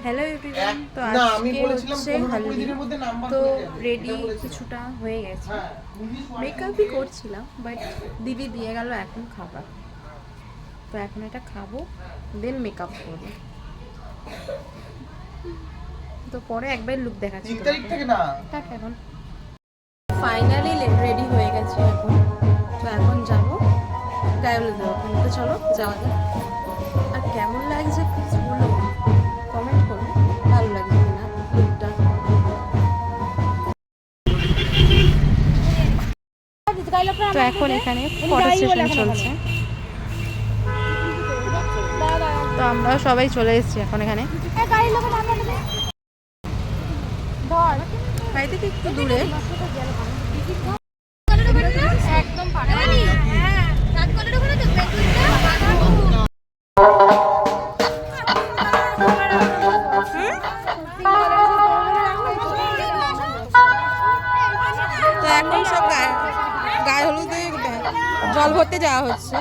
Hello everyone, তো আজকে হচ্ছে হলদি। তো রেডি কিছুটা হয়ে গেছে, মেকআপই করছিলাম, বাট দিদি দিয়ে গেল এখন খাবার। তো এখন এটা খাবো, দেন মেকআপ করবো। তো পরে একবার লুক দেখাচ্ছি। এখন ফাইনালি রেডি হয়ে গেছে এখন। তো এখন যাবো গায়ে হলুদ দেবো। তো চলো যাওয়া যাক। আর কেমন লাগছে প্লিজ বলো, কমেন্ট করো ভালো লাগছে কিনা লুকটা। তো এখন এখানে ফটো সেশন চলছে, তো আমরা সবাই চলে এসেছি এখন এখানে। বাড়ি থেকে একটু দূরে। তো এখন সব গায়ে হলুদে জল ভরতে যাওয়া হচ্ছে।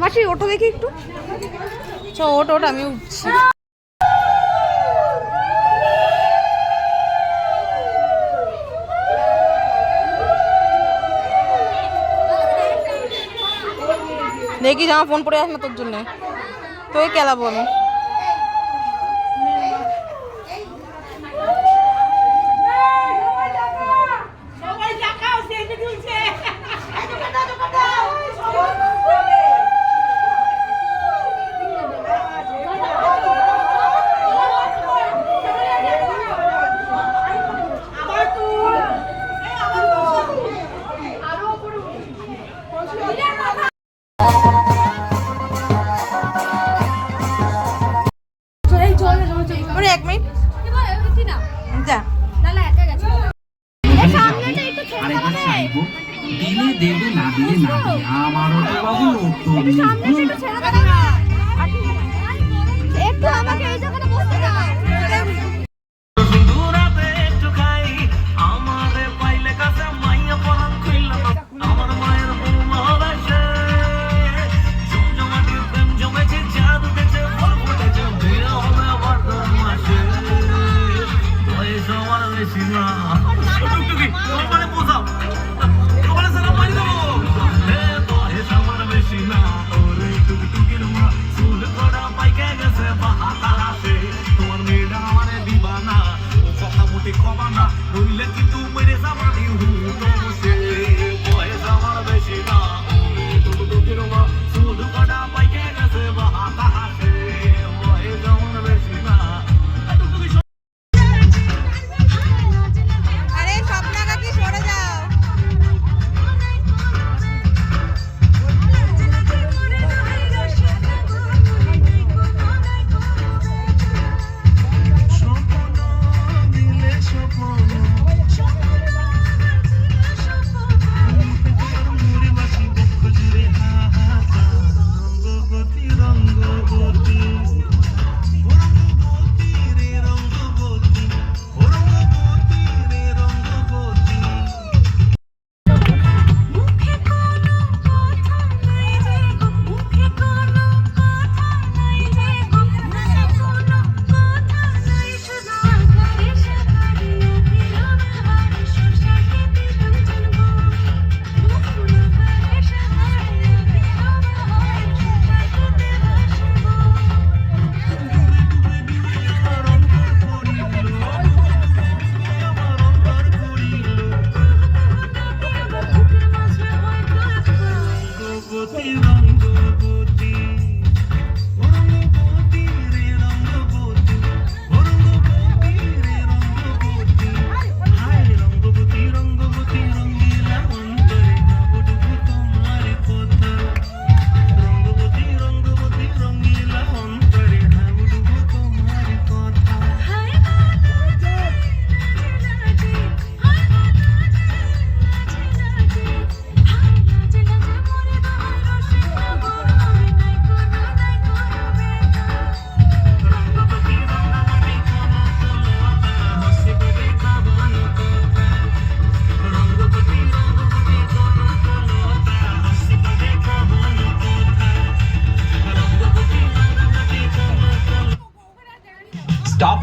মাসি ওটা দেখি একটু, ওট আমি উঠছি। দেখি জামা ফোন পড়ে আস না তোর জন্য, তোকে কেলাবো আমি। দিলে দেবে না দিলে না দিলে আমারও তো বাবু একটু আমাকে এই জায়গাটা বসতে দাও। Sula koda paike gase baha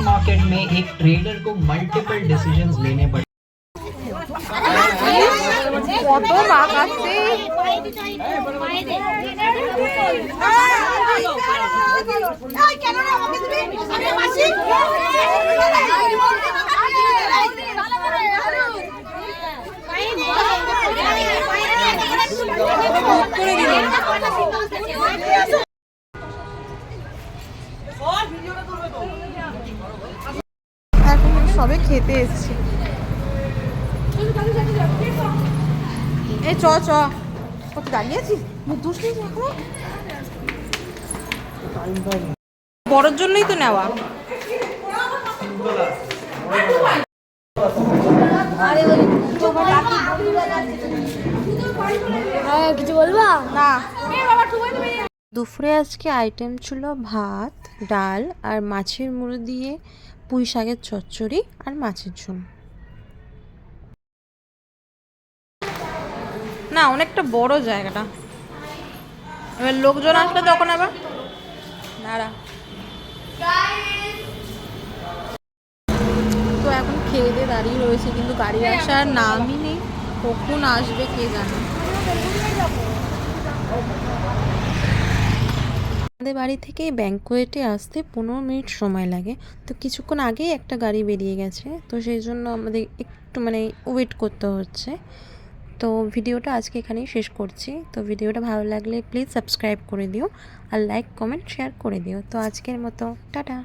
market में एक ट्रेडर को मल्टीपल डिसीजंस लेने पड़े। কত মাছ আসছে এখন সবে খেতে এসছি এই চ কত দাঁড়িয়েছি দুষ নেই এখনো বড়োর জন্যই তো নেওয়া কিছু বলবা না দুপুরে আজকে আইটেম ছিল ভাত ডাল আর মাছের মুড়ো দিয়ে পুঁই শাকের চচ্চড়ি আর মাছের ঝোল না অনেকটা বড় জায়গাটা এবার লোকজন আসলে তখন আবার দাঁড়া তো এখন খেয়ে দিয়ে দাঁড়িয়ে রয়েছে কিন্তু গাড়ি আসার নামই নেই কখন আসবে কে জানে আমাদের বাড়ি থেকে ব্যাংকোয়েটে আসতে 15 মিনিট সময় লাগে তো কিছুক্ষণ আগেই একটা গাড়ি বেরিয়ে গেছে তো সেই জন্য আমাদের একটু ওয়েট করতে হচ্ছে তো ভিডিওটা আজকে এখানেই শেষ করছি তো ভিডিওটা ভালো লাগলে প্লিজ সাবস্ক্রাইব করে দিও আর লাইক কমেন্ট শেয়ার করে দিও তো আজকের মতো টাটা।